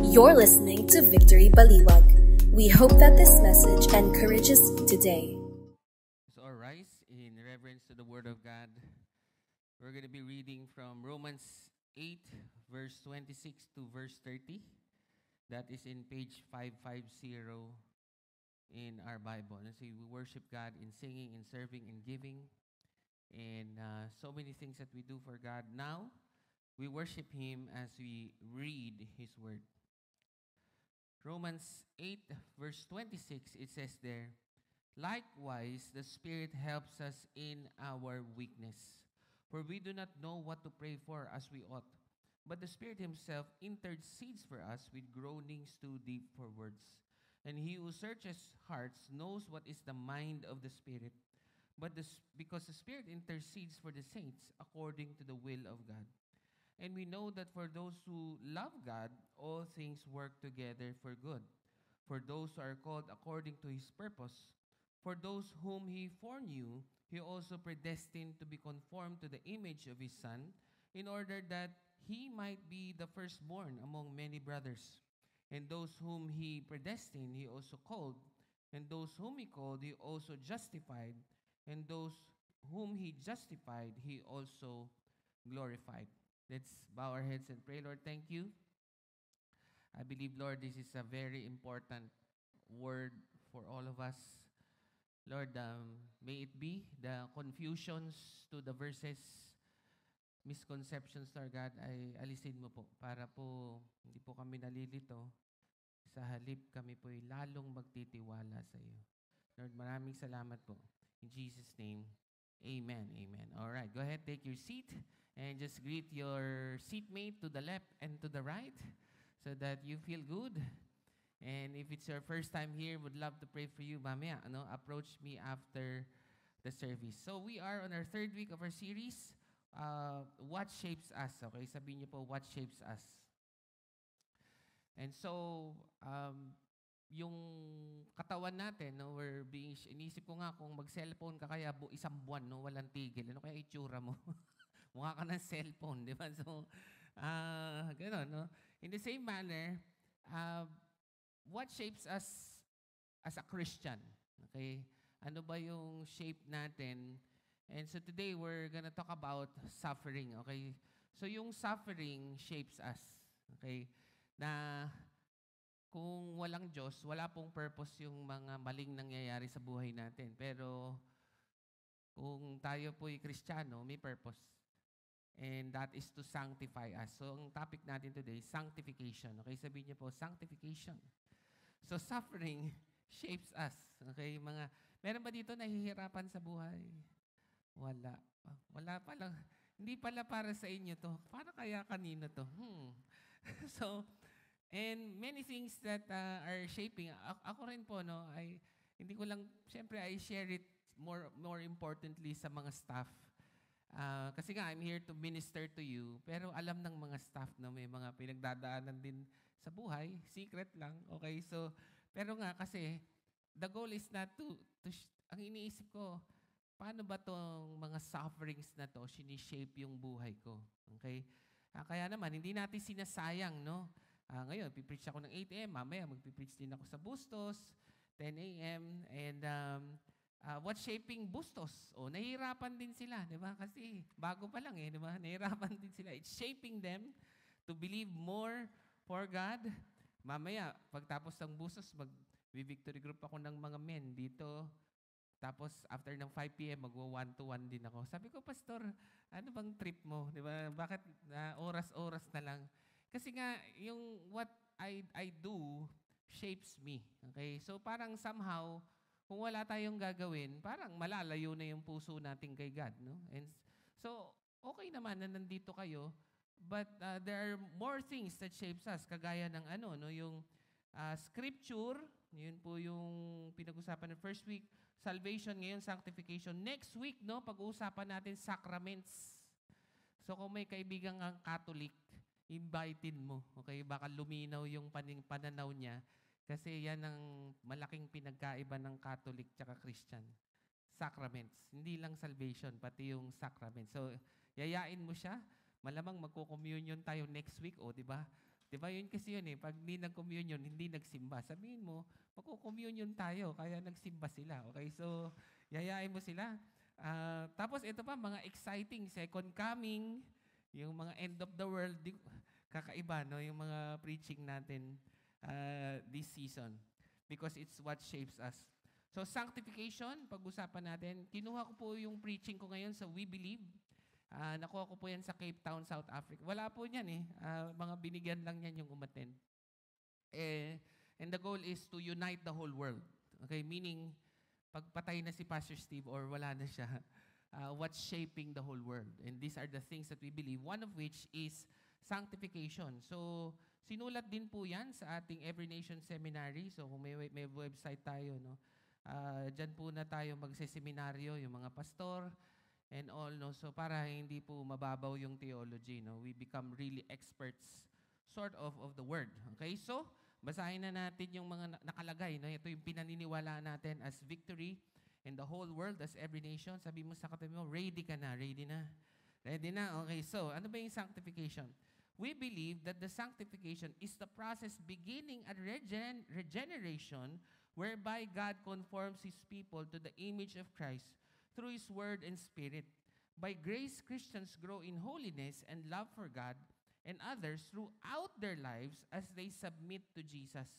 You're listening to Victory Baliwag. We hope that this message encourages you today. So all rise in reverence to the Word of God. We're going to be reading from Romans 8, verse 26 to verse 30. That is in page 550 in our Bible. And so we worship God in singing, in serving, in giving, and so many things that we do for God. Now, we worship Him as we read His Word. Romans 8, verse 26, it says there, "Likewise, the Spirit helps us in our weakness. For we do not know what to pray for as we ought. But the Spirit Himself intercedes for us with groanings too deep for words. And He who searches hearts knows what is the mind of the Spirit. Because the Spirit intercedes for the saints according to the will of God. And we know that for those who love God, all things work together for good. For those who are called according to His purpose. For those whom He foreknew, He also predestined to be conformed to the image of His Son, in order that He might be the firstborn among many brothers. And those whom He predestined, He also called. And those whom He called, He also justified. And those whom He justified, He also glorified." Let's bow our heads and pray. Lord, thank you. I believe, Lord, this is a very important word for all of us. Lord, may it be the confusions to the verses, misconceptions, Lord God, ay alisin mo po para po hindi po kami nalilito. Sa halip kami po'y lalong magtitiwala sa iyo. Lord, maraming salamat po. In Jesus' name, amen, amen. All right, go ahead, take your seat. And just greet your seatmate to the left and to the right so that you feel good. And if it's your first time here, would love to pray for you. Mamaya, approach me after the service. So we are on our third week of our series, What Shapes Us. Okay, sabihin niyo po, what shapes us. And so, yung katawan natin, inisip ko nga kung mag-cellphone ka kaya isang buwan, walang tigil. Ano kaya itsura mo? Mukha ka ng cellphone, di ba? So, gano'n, no? In the same manner, what shapes us as a Christian? Okay? Ano ba yung shape natin? And so today, we're gonna talk about suffering, okay? So yung suffering shapes us, okay? Na kung walang Diyos, wala pong purpose yung mga maling nangyayari sa buhay natin. Pero kung tayo po'y Kristiyano, may purpose. And that is to sanctify us. So, ang topic natin today is sanctification. Okay, sabihin niyo po, sanctification. So, suffering shapes us. Okay, meron ba dito nahihirapan sa buhay? Wala. Wala pala. Hindi pala para sa inyo to. Para kaya kanino to? So, and many things that are shaping. Ako rin po, hindi ko lang, syempre, I share it more importantly sa mga staff. Kasi nga, I'm here to minister to you. Pero alam ng mga staff na may mga pinagdadaanan din sa buhay. Secret lang. Okay? So, pero nga kasi, the goal is not ang iniisip ko, paano ba tong mga sufferings na to, sinishape yung buhay ko? Okay? Kaya naman, hindi natin sinasayang, no? Ngayon, pipreach ako ng 8 a.m. Mamaya, magpipreach din ako sa Bustos, 10 a.m. And, what's shaping Bustos? Nahihirapan din sila, di ba? Kasi bago pa lang di ba? Nahihirapan din sila. It's shaping them to believe more for God. Mamaya, pagtapos ng Bustos, mag-victory group ako ng mga men dito. Tapos, after ng 5 p.m., mag-1-to-1 din ako. Sabi ko, Pastor, ano bang trip mo? Di ba? Bakit oras-oras na lang? Kasi nga, yung what I do shapes me. Okay? So, parang somehow, kung wala tayong gagawin, parang malalayo na yung puso natin kay God, no? And so, okay naman na nandito kayo, but there are more things that shapes us, kagaya ng yung scripture, yun po yung pinag-usapan ng first week, salvation, ngayon sanctification. Next week, no, pag-uusapan natin sacraments. So, kung may kaibigan ang Catholic, invitein mo, okay? Baka luminaw yung pananaw niya. Kasi yan ang malaking pinagkaiba ng Catholic tsaka Christian. Sacraments. Hindi lang salvation, pati yung sacraments. So, yayain mo siya. Malamang magko-communion tayo next week, di ba? Diba yun kasi yun eh, pag hindi nag-communion, hindi nagsimba. Sabihin mo, magko-communion tayo, kaya nagsimba sila. Okay, so yayain mo sila. Tapos ito pa, mga exciting second coming, yung mga end of the world, kakaiba, no? Yung mga preaching natin this season. Because it's what shapes us. So sanctification, pag-usapan natin. Kinuha ko po yung preaching ko ngayon sa We Believe. Nakuha ko po yan sa Cape Town, South Africa. Wala po yan eh. Mga binigyan lang yan yung umattend. And the goal is to unite the whole world. Okay, meaning, pagpatay na si Pastor Steve or wala na siya, what's shaping the whole world. And these are the things that we believe, one of which is sanctification. So, sinulat din po yan sa ating Every Nation Seminary. So, kung may website tayo, no? Diyan po na tayo magseseminaryo, yung mga pastor, and all, no? So para hindi po mababaw yung theology, no? We become really experts sort of the word. Okay? So, basahin na natin yung mga nakalagay, no? Ito yung pinaniniwalaan natin as victory in the whole world, as every nation. Sabi mo sa katabi mo, ready ka na, ready na. Ready na? Okay, so ano ba yung sanctification? We believe that the sanctification is the process beginning at regeneration whereby God conforms His people to the image of Christ through His Word and Spirit. By grace, Christians grow in holiness and love for God and others throughout their lives as they submit to Jesus,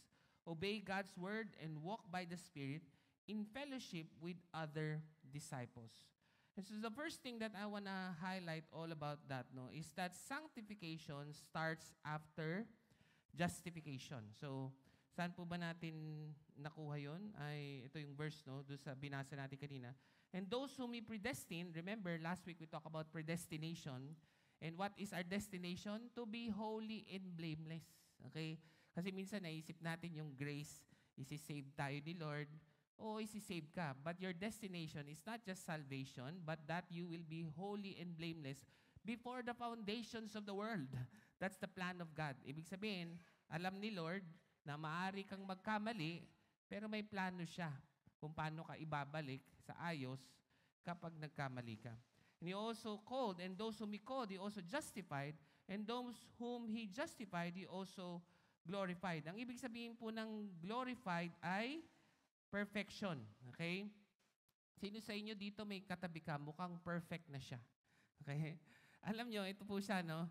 obey God's Word, and walk by the Spirit in fellowship with other disciples. And so the first thing that I want to highlight all about that, no, is that sanctification starts after justification. So, saan po ba natin nakuha yun? Ay, ito yung verse, no, doon sa binasa natin kanina. And those whom He predestined, remember, last week we talked about predestination. And what is our destination? To be holy and blameless. Okay? Kasi minsan naisip natin yung grace, isi-save tayo ni Lord, o isi-save ka. But your destination is not just salvation, but that you will be holy and blameless before the foundations of the world. That's the plan of God. Ibig sabihin, alam ni Lord na maaari kang magkamali, pero may plano siya kung paano ka ibabalik sa ayos kapag nagkamali ka. And He also called, and those whom He called, He also justified, and those whom He justified, He also glorified. Ang ibig sabihin po ng glorified ay perfection. Okay? Sino sa inyo dito may katabi ka, mukhang perfect na siya. Okay? Alam nyo, ito po siya, no?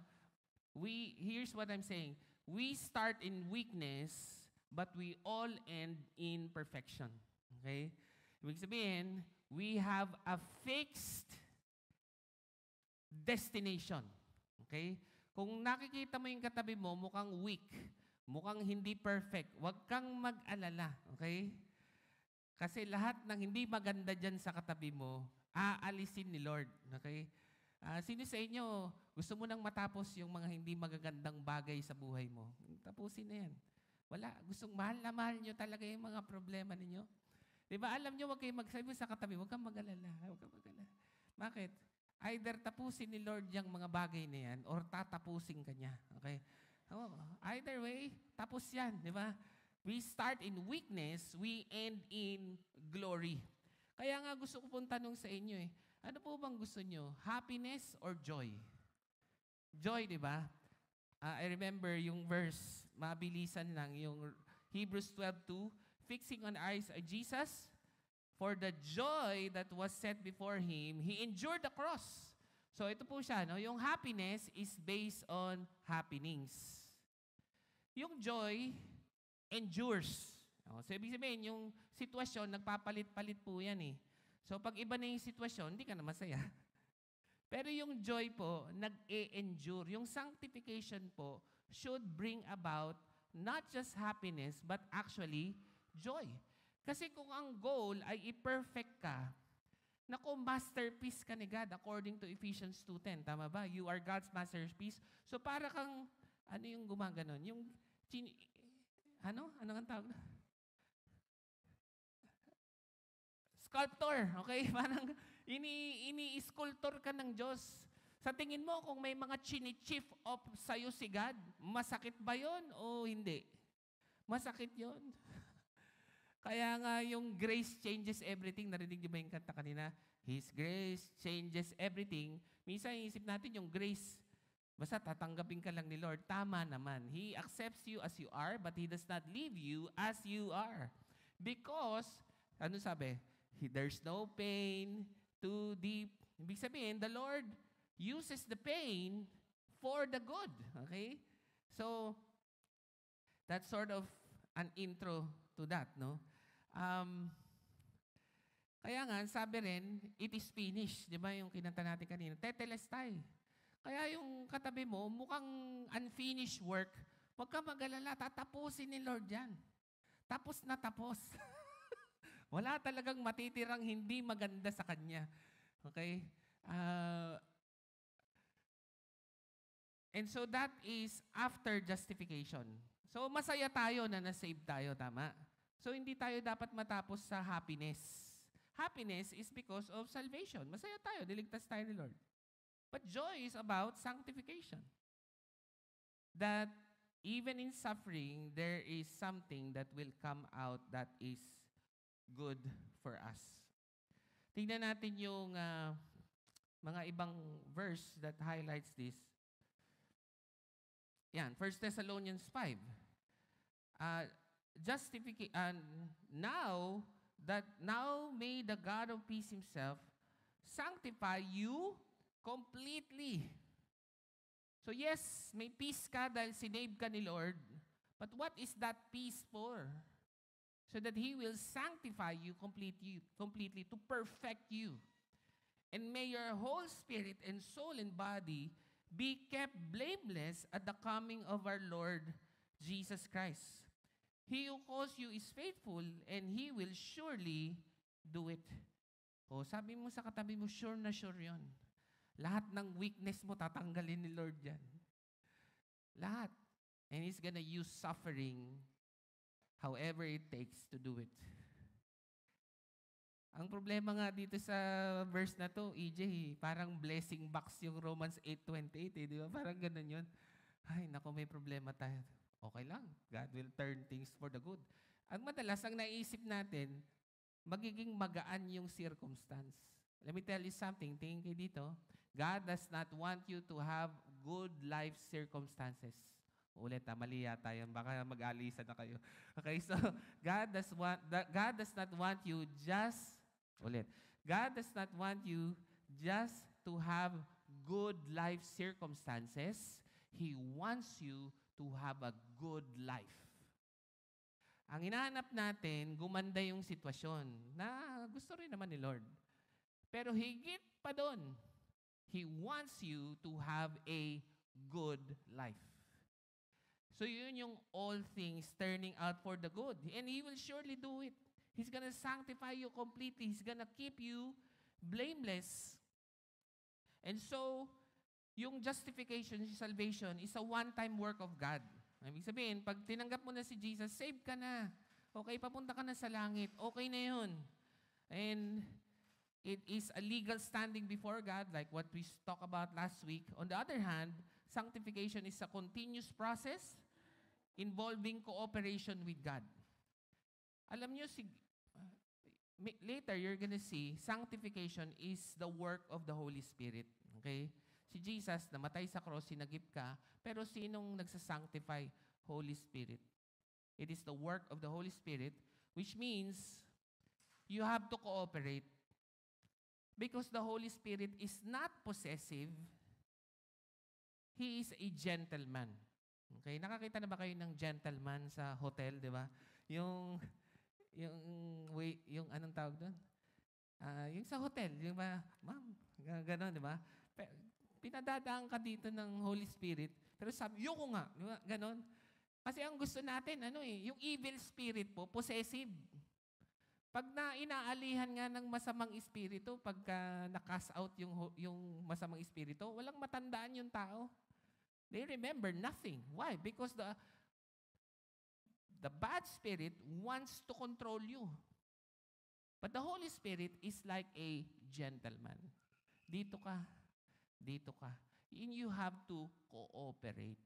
Here's what I'm saying. We start in weakness, but we all end in perfection. Okay? Ibig sabihin, we have a fixed destination. Okay? Kung nakikita mo yung katabi mo, mukhang weak, mukhang hindi perfect, huwag kang mag-alala. Okay? Kasi lahat ng hindi maganda dyan sa katabi mo, aalisin ni Lord. Okay? Sino sa inyo, gusto mo nang matapos yung mga hindi magagandang bagay sa buhay mo? Tapusin na yan. Wala. Gustong mahal na mahal nyo talaga yung mga problema ninyo. Diba? Alam nyo, huwag kayong magsabi sa katabi, huwag kang mag-alala. Huwag kang mag-alala. Bakit? Either tapusin ni Lord yung mga bagay na yan or tatapusin ka niya. Okay? Either way, tapos yan. Diba? We start in weakness, we end in glory. Kaya nga gusto ko pong tanong sa inyo ano po bang gusto nyo? Happiness or joy? Joy, di ba? I remember yung verse, mabilisan lang, yung Hebrews 12:2, fixing on eyes of Jesus, for the joy that was set before Him, He endured the cross. So ito po siya, no? Yung happiness is based on happenings. Yung joy endures. So ibig sabihin, yung sitwasyon, nagpapalit-palit po yan eh. So pag iba na yung sitwasyon, hindi ka na masaya. Pero yung joy po, nag-e-endure. Yung sanctification po should bring about not just happiness, but actually joy. Kasi kung ang goal ay i-perfect ka, naku, masterpiece ka ni God according to Ephesians 2:10. Tama ba? You are God's masterpiece. So para kang, ano yung gumaganon? Yung, ano ang tawag na? Sculptor, okay? Parang ini-sculptor ka ng Diyos. Sa tingin mo, kung may mga chini-chief off sa'yo si God, masakit ba yon o hindi? Masakit yon. Kaya nga yung grace changes everything. Narinig niyo ba yung kanta kanina? His grace changes everything. Minsan iisip natin yung grace, Basta tatanggapin ka lang ni Lord, tama naman. He accepts you as you are, but He does not leave you as you are. Because, ano sabi? There's no pain too deep. Ibig sabihin, the Lord uses the pain for the good. Okay? So, that's sort of an intro to that, no? Kaya nga, sabi rin, it is finished. Di ba yung kinanta natin kanina? Tetelestai. Kaya yung katabi mo, mukhang unfinished work, huwag ka mag-alala, tatapusin ni Lord yan. Tapos na tapos. Wala talagang matitirang hindi maganda sa Kanya. Okay? And so that is after justification. So masaya tayo na na-save tayo, tama? So hindi tayo dapat matapos sa happiness. Happiness is because of salvation. Masaya tayo, niligtas tayo ni Lord. But joy is about sanctification. That even in suffering, there is something that will come out that is good for us. Tingnan natin yung mga ibang verse that highlights this. Yan, 1 Thessalonians 5. Now may the God of peace Himself sanctify you completely. So yes, may peace ka dahil sinave ka ni Lord. But what is that peace for? So that He will sanctify you completely to perfect you. And may your whole spirit and soul and body be kept blameless at the coming of our Lord Jesus Christ. He who calls you is faithful and He will surely do it. O sabi mo sa katabi mo, sure na sure yun. Lahat ng weakness mo, tatanggalin ni Lord yan. Lahat. And He's gonna use suffering however it takes to do it. Ang problema nga dito sa verse na to, EJ, parang blessing box yung Romans 8:28, di ba? Parang ganun yun. Ay, naku, may problema tayo. Okay lang. God will turn things for the good. Ang madalas, ang naisip natin, magiging magaan yung circumstance. Let me tell you something. Tingin kayo dito. God does not want you to have good life circumstances. Ulit, mali yata yan. Baka mag-alisa na kayo. Okay, so God does not want you just, God does not want you just to have good life circumstances. He wants you to have a good life. Ang hinahanap natin, gumanda yung sitwasyon na gusto rin naman ni Lord. Pero higit pa doon, He wants you to have a good life. So yun yung all things turning out for the good. And He will surely do it. He's gonna sanctify you completely. He's gonna keep you blameless. And so, yung justification, yung salvation, is a one-time work of God. Ibig sabihin, pag tinanggap mo na si Jesus, save ka na. Okay, papunta ka na sa langit. Okay na yun. And it is a legal standing before God, like what we talked about last week. On the other hand, sanctification is a continuous process involving cooperation with God. Alam nyo, later you're gonna see, sanctification is the work of the Holy Spirit. Okay? Si Jesus, namatay sa cross, sinagip ka, pero sinong nagsasanctify? Holy Spirit. It is the work of the Holy Spirit, which means you have to cooperate. Because the Holy Spirit is not possessive. He is a gentleman. Okay? Nakakita na ba kayo ng gentleman sa hotel, di ba? Yung anong tawag doon? Yung sa hotel, yung ba, ma'am, gano'n, di ba? Pinadadaan ka dito ng Holy Spirit, pero sabi, yoko nga, di ba? Gano'n. Kasi ang gusto natin, yung evil spirit po, possessive. Pag inaalihan nga ng masamang espiritu, pagka na-cast out yung masamang espiritu, walang matandaan yung tao. They remember nothing. Why? Because the bad spirit wants to control you. But the Holy Spirit is like a gentleman. Dito ka. Dito ka. And you have to cooperate.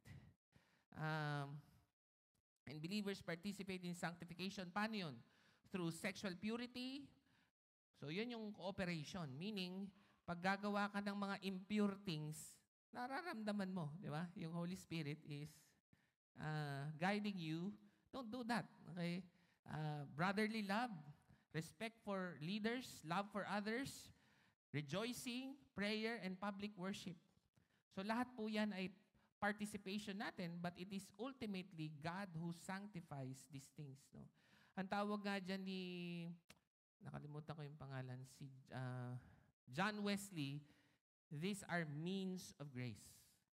And believers participate in sanctification. Paano yun? Through sexual purity. So, yun yung cooperation. Meaning, pag gagawa ka ng mga impure things, nararamdaman mo, di ba? Yung Holy Spirit is guiding you. Don't do that. Okay? Brotherly love, respect for leaders, love for others, rejoicing, prayer, and public worship. So lahat po yan ay participation natin, but it is ultimately God who sanctifies these things. No? Ang tawag nga dyan ni, nakalimutan ko yung pangalan, si John Wesley, these are means of grace.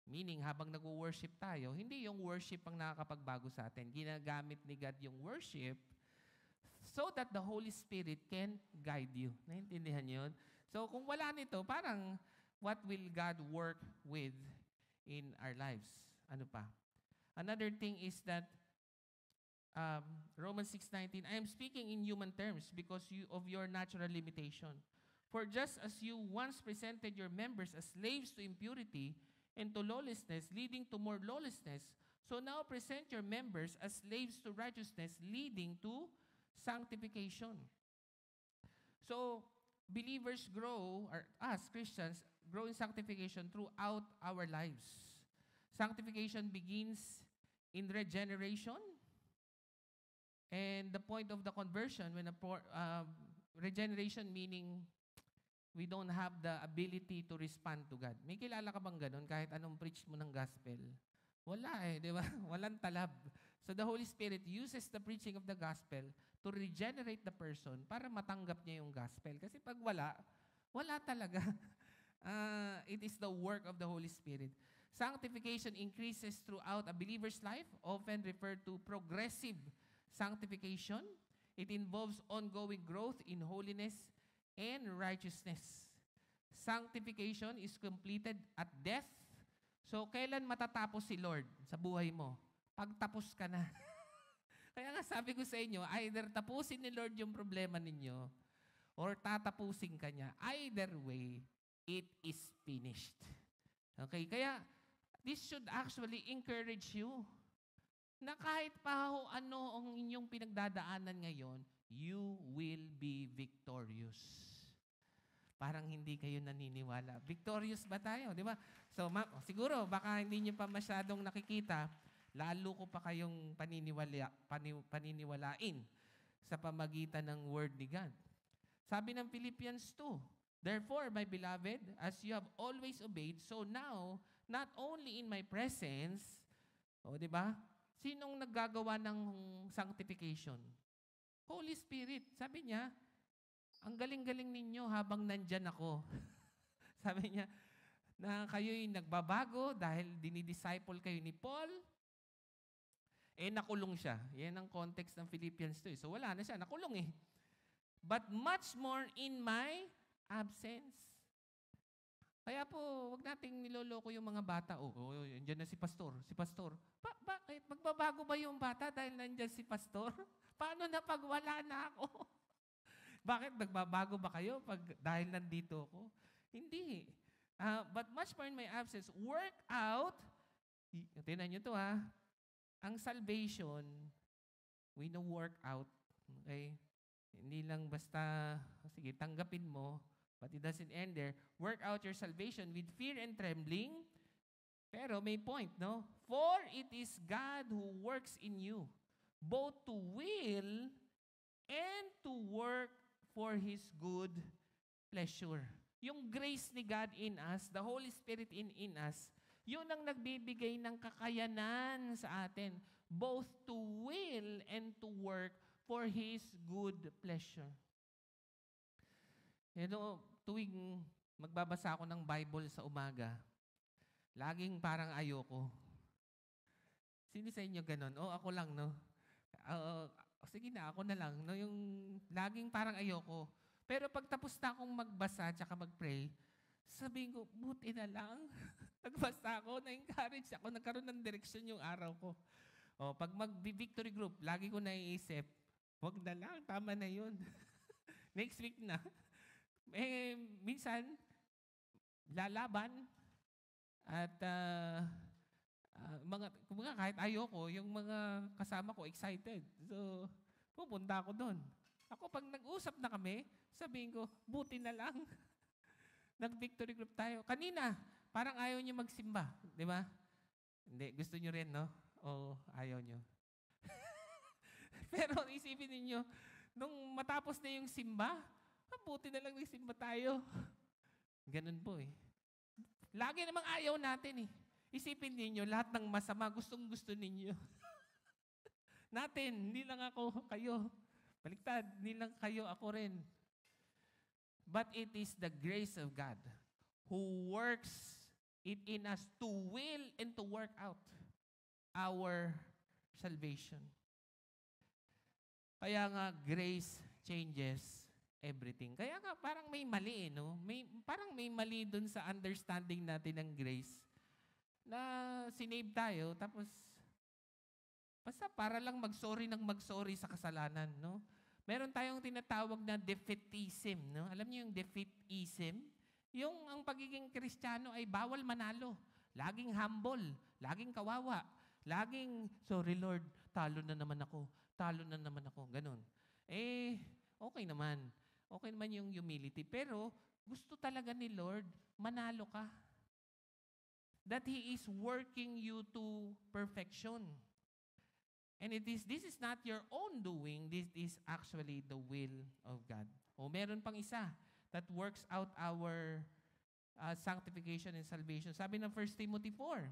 Meaning, habang nag-worship tayo, hindi yung worship ang nakakapagbago sa atin. Ginagamit ni God yung worship so that the Holy Spirit can guide you. Naintindihan yun? So, kung wala nito, parang what will God work with in our lives? Ano pa? Another thing is that Romans 6:19, I am speaking in human terms because of your natural limitation. For just as you once presented your members as slaves to impurity and to lawlessness, leading to more lawlessness, so now present your members as slaves to righteousness, leading to sanctification. So, believers grow, or us, Christians, grow in sanctification throughout our lives. Sanctification begins in regeneration. And the point of the conversion, when regeneration meaning we don't have the ability to respond to God. May kilala ka bang ganun kahit anong preach mo ng gospel? Wala di ba? Walang talab. So the Holy Spirit uses the preaching of the gospel to regenerate the person para matanggap niya yung gospel. Kasi pag wala talaga. It is the work of the Holy Spirit. Sanctification increases throughout a believer's life, often referred to progressive sanctification. It involves ongoing growth in holiness and righteousness. Sanctification is completed at death. So, kailan matatapos si Lord sa buhay mo? Pagtapos ka na. Kaya nga sabi ko sa inyo, either tapusin ni Lord yung problema ninyo or tatapusin ka niya. Either way, it is finished. Okay? Kaya, this should actually encourage you na kahit pa ano ang inyong pinagdadaanan ngayon, you will be victorious. Parang hindi kayo naniniwala. Victorious ba tayo? Di ba? So, siguro, baka hindi nyo pa masyadong nakikita, lalo ko pa kayong paniniwalain sa pamagitan ng Word ni God. Sabi ng Philippians 2, therefore, my beloved, as you have always obeyed, so now, not only in my presence, di ba? Sinong naggagawa ng sanctification? Holy Spirit. Sabi niya, ang galing-galing ninyo habang nandyan ako. Sabi niya, na kayo'y nagbabago dahil dinidisciple kayo ni Paul. Nakulong siya. Yan ang context ng Philippians 2. So wala na siya, nakulong But much more in my absence. Kaya po, wag nating niloloko yung mga bata. Nandiyan na si pastor. Bakit? Magbabago ba yung bata dahil nandiyan si pastor? Paano na pag wala na ako? Bakit? Nagbabago ba kayo dahil nandito ako? Hindi. But much more in my absence, work out, tingnan nyo to ang salvation, we know work out. Okay? Hindi lang basta, sige, tanggapin mo, but it doesn't end there. Work out your salvation with fear and trembling. Pero may point, no? For it is God who works in you, both to will and to work for His good pleasure. Yung grace ni God in us, the Holy Spirit in us, yun ang nagbibigay ng kakayanan sa atin, both to will and to work for His good pleasure. Tuwing magbabasa ako ng Bible sa umaga, laging parang ayoko. Sino sa inyo ganon? Ako lang, no? Sige na, ako na lang. No? Yung laging parang ayoko. Pero pag tapos na akong magbasa at mag-pray, sabihin ko, buti na lang. Nagbasa ako, na-encourage ako, nagkaroon ng direksyon yung araw ko. Pag mag-victory group, lagi ko naiisip, wag na lang, tama na yun. Next week na. Minsan, lalaban at kahit ayoko, yung mga kasama ko excited. So, pupunta ako doon. Ako, pag nag-usap na kami, sabihin ko, buti na lang. Nag-victory group tayo. Kanina, parang ayaw nyo magsimba, di ba? Hindi, gusto nyo rin, no? O ayaw nyo. Pero isipin ninyo, nung matapos na yung simba, buti na lang nagsimba tayo. Ganun po eh. Lagi namang ayaw natin eh. Isipin ninyo, lahat ng masama, gustong-gusto ninyo. Natin, hindi lang ako, kayo. Baliktad, hindi lang kayo, ako rin. But it is the grace of God who works it in us to will and to work out our salvation. Kaya nga, grace changes everything. Kaya nga, parang may mali, no? Parang may mali dun sa understanding natin ng grace na sinave tayo, tapos basta para lang mag-sorry sa kasalanan, no? Meron tayong tinatawag na defeatism, no? Alam niyo yung defeatism? Yung ang pagiging Kristiyano ay bawal manalo. Laging humble, laging kawawa, laging, sorry Lord, talo na naman ako, ganun. Okay naman. Okay naman yung humility. Pero gusto talaga ni Lord, manalo ka. That He is working you to perfection. And this is not your own doing. This is actually the will of God. O meron pang isa that works out our sanctification and salvation. Sabi ng 1 Timothy 4,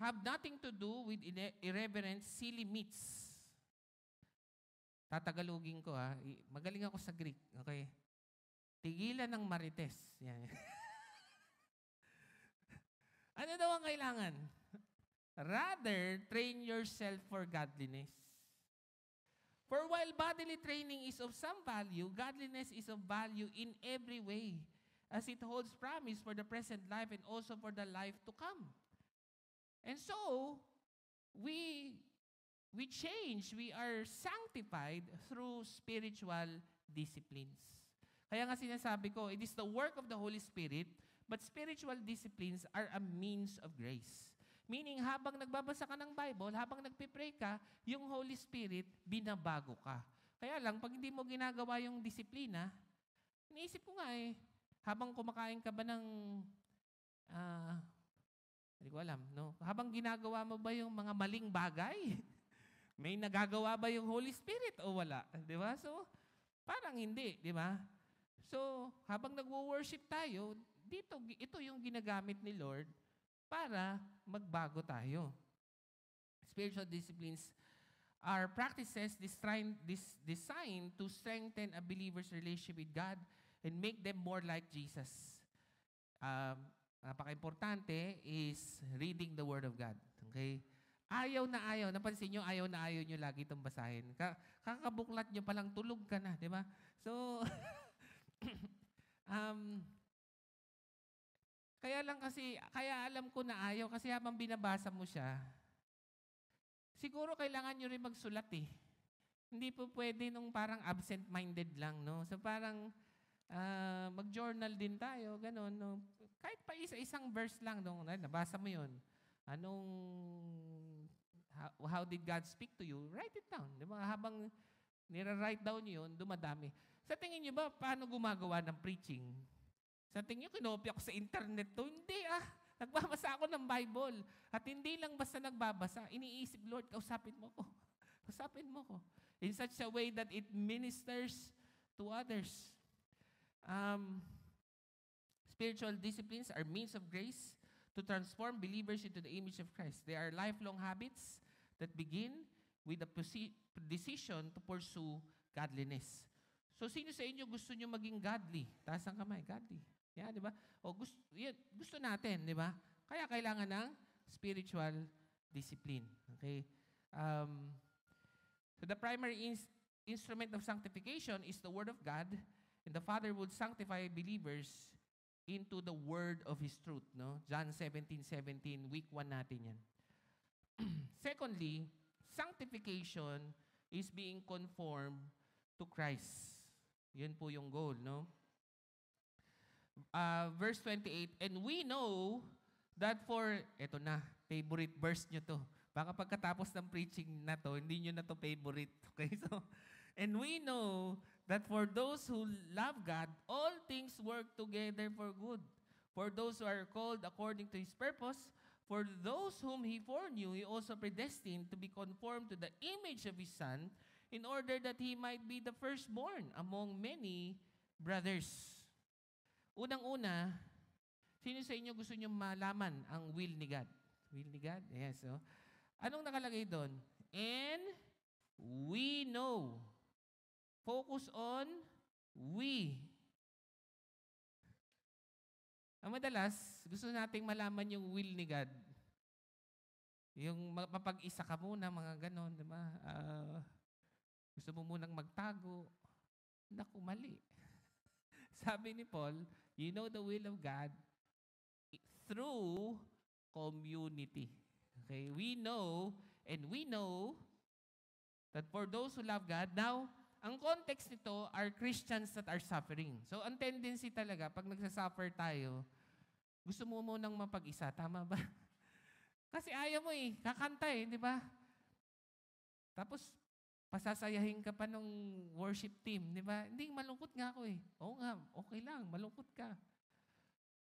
have nothing to do with irreverent, silly myths. Tatagalogin ko ha. Magaling ako sa Greek. Okay? Tigilan ng marites. Yan. Ano daw ang kailangan? Rather, train yourself for godliness. For while bodily training is of some value, godliness is of value in every way, as it holds promise for the present life and also for the life to come. And so, we change, we are sanctified through spiritual disciplines. Kaya nga sinasabi ko, it is the work of the Holy Spirit, but spiritual disciplines are a means of grace. Meaning, habang nagbabasa ka ng Bible, habang nagpipray ka, yung Holy Spirit, binabago ka. Kaya lang, pag hindi mo ginagawa yung disiplina, iniisip ko nga habang kumakain ka ba ng, hindi ko alam, no? Habang ginagawa mo ba yung mga maling bagay? May nagagawa ba yung Holy Spirit o wala? Di ba? So, parang hindi, di ba? So, habang nagwo-worship tayo, ito yung ginagamit ni Lord para magbago tayo. Spiritual disciplines are practices designed to strengthen a believer's relationship with God and make them more like Jesus. Napaka-importante is reading the Word of God. Okay? Ayaw na ayaw. Napansin nyo, ayaw na ayaw nyo lagi itong basahin. Kakabuklat nyo palang tulog ka na, di ba? So, kaya alam ko na ayaw kasi habang binabasa mo siya, siguro kailangan nyo rin magsulat eh. Hindi po pwede nung parang absent-minded lang, no? So parang mag-journal din tayo, gano'n, no? Kahit pa isang verse lang, no? Nabasa mo yun. How did God speak to you? Write it down. Di ba? Habang nira-write down nyo yun, dumadami. Sa tingin nyo ba, paano gumagawa ng preaching? Sa tingin nyo, kinopya ko sa internet to? Hindi Nagbabasa ako ng Bible. At hindi lang basta nagbabasa, iniisip, Lord, kausapin mo ko. Kausapin mo ko. In such a way that it ministers to others. Spiritual disciplines are means of grace to transform believers into the image of Christ. They are lifelong habits that begin with a decision to pursue godliness. So, sino sa inyo gusto nyo maging godly? Taas ang kamay, godly. Yeah, di ba? O gusto natin, di ba? Kaya kailangan ng spiritual discipline. Okay? So the primary instrument of sanctification is the Word of God, and the Father would sanctify believers into the Word of His truth. No? John 17:17, week 1 natin yan. Secondly, sanctification is being conformed to Christ. Yun po yung goal, no? Verse 28, and we know that eto na, favorite verse nyo to. Baka pagkatapos ng preaching na to, hindi nyo na to favorite. Okay, so, and we know that for those who love God, all things work together for good. For those who are called according to His purpose, for those whom He foreknew, He also predestined to be conformed to the image of His Son, in order that He might be the firstborn among many brothers. Unang-una, sino sa inyo gusto nyo malaman ang will ni God? Will ni God? Yes. So, anong nakalagay doon? And we know. Focus on we. Ang madalas, gusto nating malaman yung will ni God. Yung mapag-isa ka muna, mga ganon, di ba? Gusto mo munang magtago. Naku, mali. Sabi ni Paul, you know the will of God through community. Okay? We know, and we know that for those who love God, now, ang context nito are Christians that are suffering. So, ang tendency talaga, pag nagsasuffer tayo, gusto mo munang mapag-isa. Tama ba? Kasi ayaw mo kakanta di ba? Tapos, pasasayahin ka pa nung worship team, di ba? Hindi, malungkot nga ako Oo nga, okay lang, malungkot ka.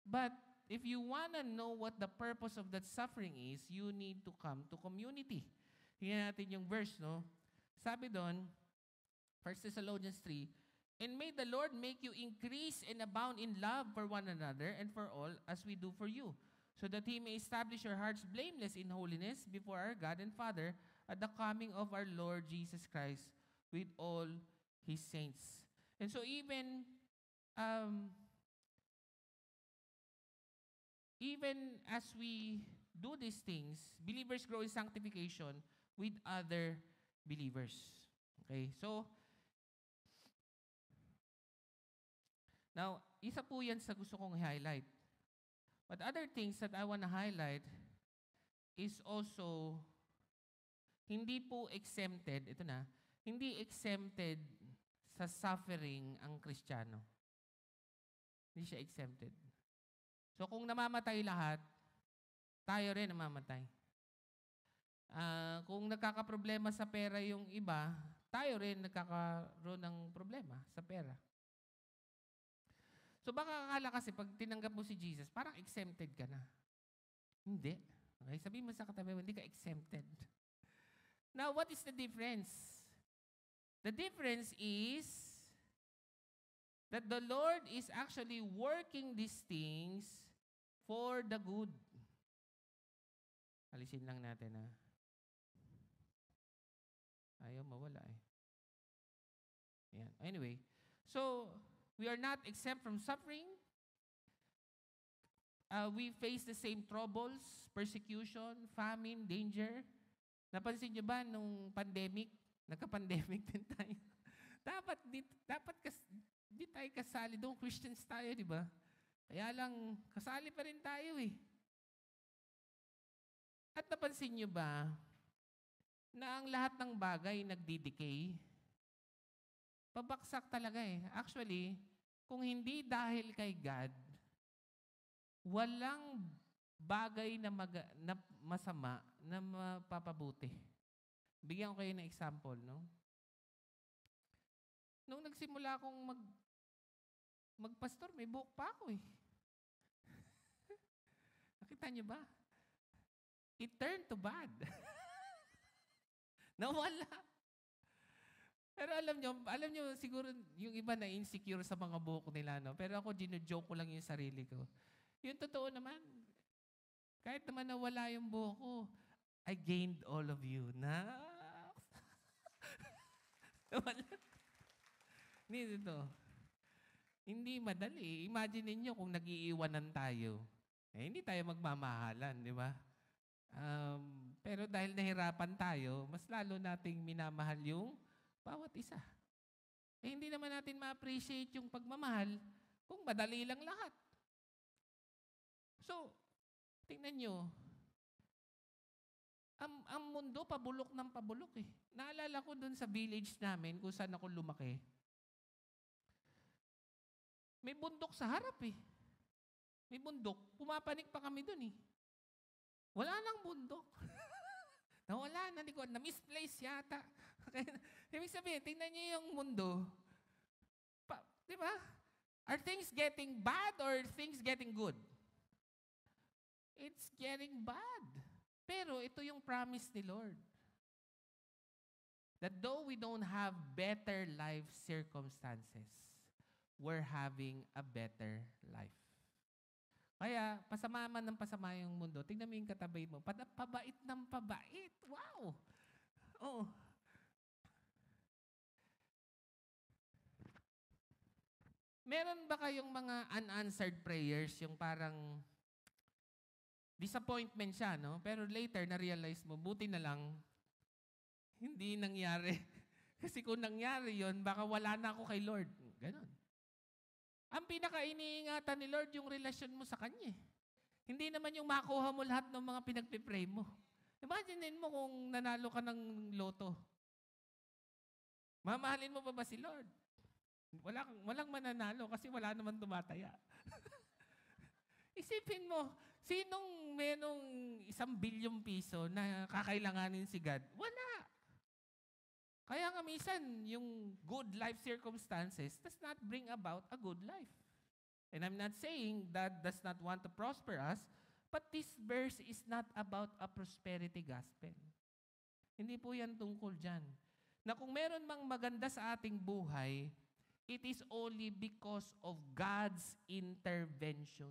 But, if you wanna know what the purpose of that suffering is, you need to come to community. Tingnan natin yung verse, no? Sabi doon, 1 Thessalonians 3, and may the Lord make you increase and abound in love for one another and for all as we do for you, so that He may establish your hearts blameless in holiness before our God and Father at the coming of our Lord Jesus Christ with all His saints. And so even as we do these things, believers grow in sanctification with other believers. Okay? So, now, isa po yan sa gusto kong highlight. But other things that I want to highlight is also, hindi po exempted, ito na, hindi exempted sa suffering ang Kristiyano. Hindi siya exempted. So kung namamatay lahat, tayo rin namamatay. Kung nagkakaproblema sa pera yung iba, tayo rin nagkakaroon ng problema sa pera. So baka akala kasi pag tinanggap mo si Jesus, parang exempted ka na. Hindi. Okay? Sabihin mo sa katabi mo, hindi ka exempted. Now, what is the difference? The difference is that the Lord is actually working these things for the good. Alisin lang natin, Ayaw mawala, Ayan. Anyway, so, we are not exempt from suffering. We face the same troubles, persecution, famine, danger. Napansin niyo ba nung pandemic? Nagka-pandemic din tayo. dapat di tayo kasali doon. Christians tayo, di ba? Kaya lang, kasali pa rin tayo At napansin niyo ba na ang lahat ng bagay nagdi-decay? Pabaksak talaga Actually, kung hindi dahil kay God, walang bagay na masama na mapapabuti. Bigyan ko kayo ng example, no? Nung nagsimula akong magpastor, may buhok pa ako Nakita niyo ba? It turned to bad. Nawala. Pero alam nyo, siguro yung iba na insecure sa mga buhok nila, no? Pero ako, gino-joke ko lang yung sarili ko. Yung totoo naman, kahit naman nawala yung buhok ko, I gained all of you. Nawala. Hindi madali. Imagine niyo kung nag-iiwanan tayo. Hindi tayo magmamahalan, di ba? Pero dahil nahirapan tayo, mas lalo nating minamahal yung bawat isa. Hindi naman natin ma-appreciate yung pagmamahal kung madali lang lahat. So, tingnan nyo, ang mundo pabulok ng pabulok Naalala ko dun sa village namin kung saan ako lumaki. May bundok sa harap May bundok. Pumapanik pa kami dun Wala nang bundok. Nawala na likod. Na-misplace yata. Ibig sabihin, tingnan niyo yung mundo. Di ba? Are things getting bad or things getting good? it's getting bad. Pero ito yung promise ni Lord. That though we don't have better life circumstances, we're having a better life. Kaya, pasama man ng pasama yung mundo, tingnan mo yung katabi mo, pabait ng pabait. Wow! Oh. Meron ba kayong mga unanswered prayers, yung parang disappointment siya, no? Pero later, na-realize mo, buti na lang, hindi nangyari. Kasi kung nangyari yon, baka wala na ako kay Lord. Ganon. Ang pinaka-iniingatan ni Lord, yung relasyon mo sa Kanya. Hindi naman yung makuha mo lahat ng mga pinagpipray mo. Imaginein mo kung nanalo ka ng loto. Mamahalin mo pa ba si Lord? Walang mananalo kasi wala naman tumataya. Isipin mo, sinong merong 1 bilyong piso na kakailanganin si God? Wala. Kaya nga minsan, yung good life circumstances does not bring about a good life. And I'm not saying that does not want to prosper us, but this verse is not about a prosperity gospel. Hindi po yan tungkol dyan. Na kung meron mang maganda sa ating buhay, it is only because of God's intervention.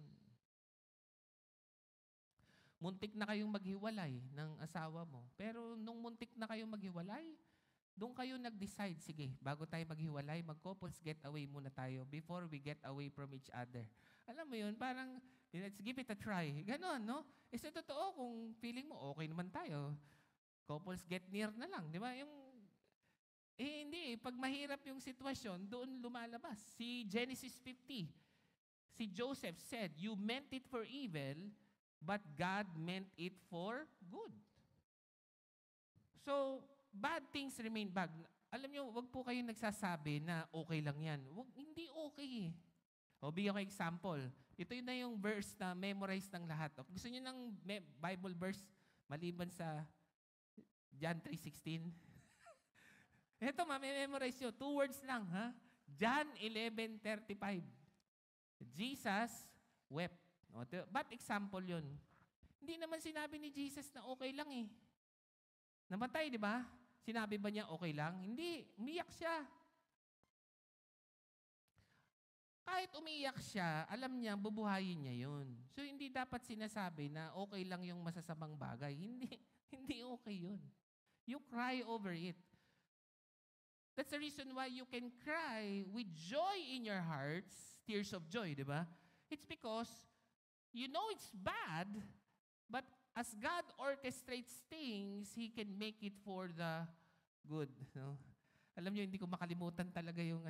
Muntik na kayong maghiwalay ng asawa mo. Pero nung muntik na kayong maghiwalay, doon kayo nag-decide, sige, bago tayo maghiwalay, mag-couples getaway muna tayo before we get away from each other. Alam mo yun, parang, let's give it a try. Ganon, no? Sa totoo, kung feeling mo, okay naman tayo, couples get near na lang, di ba? Hindi. Pag mahirap yung sitwasyon, doon lumalabas. Si Genesis 50, si Joseph said, you meant it for evil, but God meant it for good. So, bad things remain bad. Alam nyo, wag po kayong nagsasabi na okay lang yan. Hindi okay eh. O, bigyan ko example. Ito yun na yung verse na memorize ng lahat. O, gusto nyo ng Bible verse maliban sa John 3:16? Ito, memorize nyo. 2 words lang, ha? John 11:35. Jesus wept. O, ba't example yun? Hindi naman sinabi ni Jesus na okay lang eh. Namatay, di ba? Sinabi ba niya okay lang? Hindi. Umiyak siya. Kahit umiyak siya, alam niya, bubuhayin niya yun. So, hindi dapat sinasabi na okay lang yung masasamang bagay. Hindi okay yun. You cry over it. That's the reason why you can cry with joy in your hearts, tears of joy, di ba? It's because you know it's bad, but as God orchestrates things, He can make it for the good. No? Alam niyo, hindi ko makalimutan talaga yung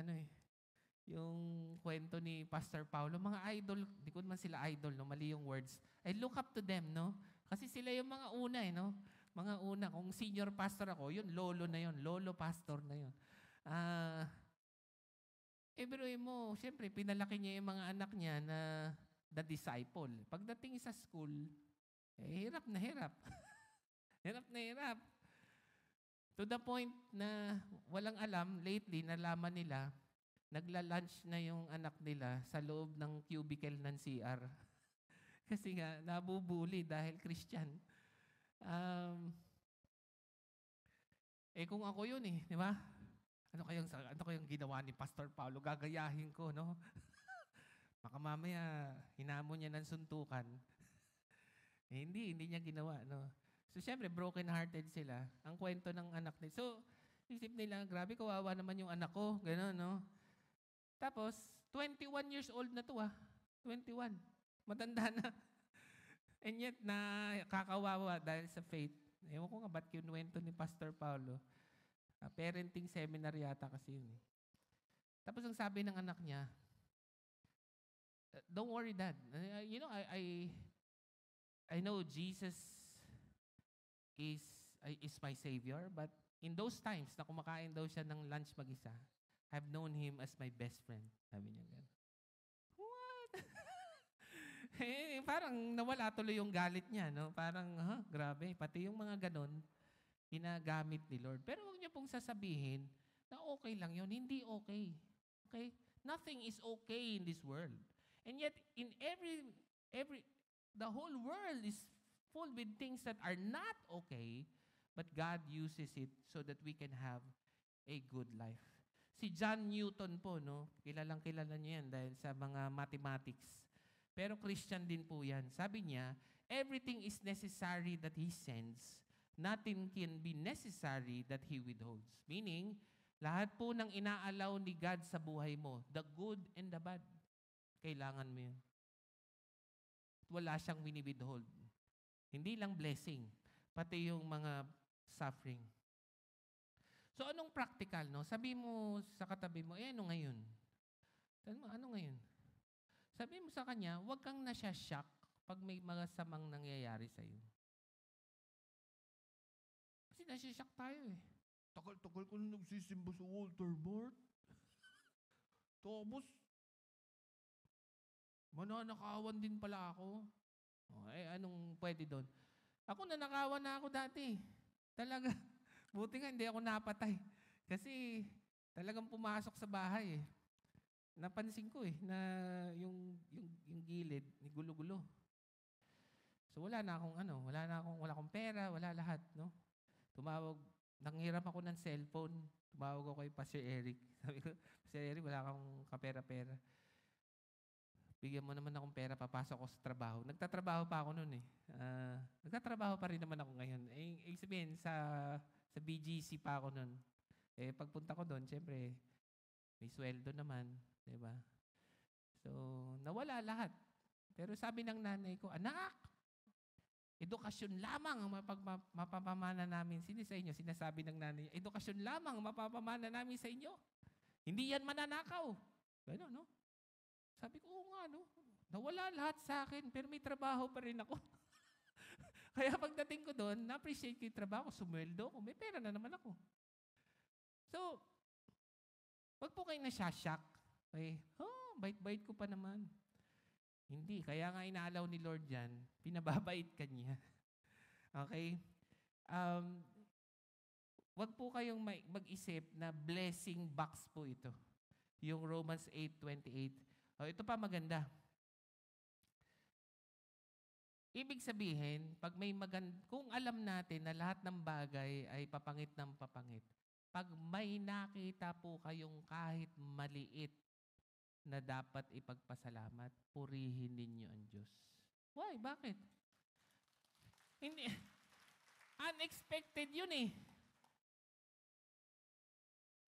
yung kwento ni Pastor Paulo. Mga idol, hindi ko naman sila idol, no? Mali yung words. I look up to them, no? Kasi sila yung mga una, no? Mga una. Kung senior pastor ako, yun, lolo na yun. Lolo pastor na yun. Biruin mo, siyempre, pinalaki niya yung mga anak niya na the disciple. Pagdating sa school, hirap na hirap. Hirap na hirap. To the point na walang alam, lately, nalaman nila, nagla-lunch na yung anak nila sa loob ng cubicle ng CR. Kasi nga, nabubuli dahil Christian. Kung ako yun di ba? Ano kayang ginawa ni Pastor Paulo? Gagayahin ko, no? Baka mamaya, hinamon niya ng suntukan. Hindi niya ginawa, no? So, syempre, broken-hearted sila. Ang kwento ng anak nila. So, isip nila, grabe, kawawa naman yung anak ko. Gano'n, no? Tapos, 21 years old na to, 21. Matanda na. And yet, kakawawa dahil sa faith. Ewan ko nga, ba't kinuwento ni Pastor Paulo? Parenting seminar yata kasi yun. Tapos, ang sabi ng anak niya, don't worry, Dad. You know, I know Jesus is my Savior, but in those times na kumakain daw siya ng lunch mag-isa, I've known Him as my best friend. Sabi niya gano'n. What? Parang nawala tuloy yung galit niya, no? Parang, grabe. Pati yung mga ganon, ginagamit ni Lord. Pero huwag niyo pong sasabihin na okay lang yun. Hindi okay. Okay? Nothing is okay in this world. And yet, in every the whole world is full with things that are not okay, but God uses it so that we can have a good life. Si John Newton po, no? Kilalang kilala niyo yan dahil sa mga mathematics. Pero Christian din po yan. Sabi niya, everything is necessary that He sends. Nothing can be necessary that He withholds. Meaning, lahat po ng inaalaw ni God sa buhay mo, the good and the bad, kailangan mo yun. Wala siyang wini-withhold. Hindi lang blessing, pati yung mga suffering. So, anong practical, no? Sabi mo sa katabi mo, ano ngayon? Sabi mo, ano ngayon? Sabi mo sa kanya, huwag kang nasya-shock pag may mga samang nangyayari sa'yo. Kasi nasya-shock tayo eh. Tagal-tagal ko na nagsisimba sa Walter Mart. Tapos, mananakawan din pala ako. Anong pwede doon? Ako nanakawan na ako dati. Talaga. Buti nga hindi ako napatay. Kasi talagang pumasok sa bahay eh. Napansin ko eh na yung gilid ni gulo-gulo. So wala akong pera, wala lahat, no? Nanghiram ako ng cellphone. Tumawag ako kay Pastor Eric. Sabi ko, Pastor Eric, wala kang kapera-pera. Bigyan mo naman akong pera, papasok ako sa trabaho. Nagtatrabaho pa ako noon eh. Nagtatrabaho pa rin naman ako ngayon. Ibig sabihin, sa BGC pa ako noon. Pagpunta ko doon, syempre, may sweldo naman. Diba? So, nawala lahat. Pero sabi ng nanay ko, anak, edukasyon lamang ang mapapamana namin. Sino sa inyo? Sinasabi ng nanay, edukasyon lamang ang mapapamana namin sa inyo. Hindi yan mananakaw. Gano'n, no? Sabi ko, oo nga, no? Nawala lahat sa akin, pero may trabaho pa rin ako. Kaya pagdating ko doon, na-appreciate ko yung trabaho, sumweldo ko, may pera na naman ako. So, wag po kayo nasyasyak. Okay, bait-bait ko pa naman. Hindi, kaya nga inaalaw ni Lord yan, pinababait ka niya. Okay? Wag po kayong mag-isip na blessing box po ito. Yung Romans 8:28. Ito pa maganda. Ibig sabihin, pag kung alam natin na lahat ng bagay ay papangit ng papangit, pag may nakita po kayong kahit maliit na dapat ipagpasalamat, purihin ninyo ang Diyos. Why? Bakit? Hindi. Unexpected yun eh.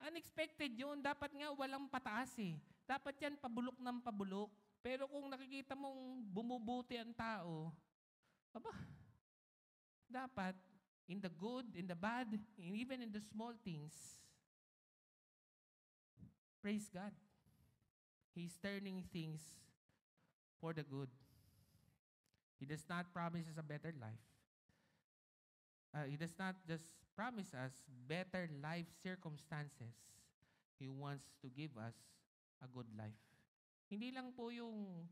Unexpected yun. Dapat nga walang pataas eh. Dapat yan pabulok ng pabulok. Pero kung nakikita mong bumubuti ang tao, dapat in the good, in the bad, and even in the small things, praise God. He's turning things for the good. He does not promise us a better life. He does not just promise us better life circumstances. He wants to give us a good life. Hindi lang po yung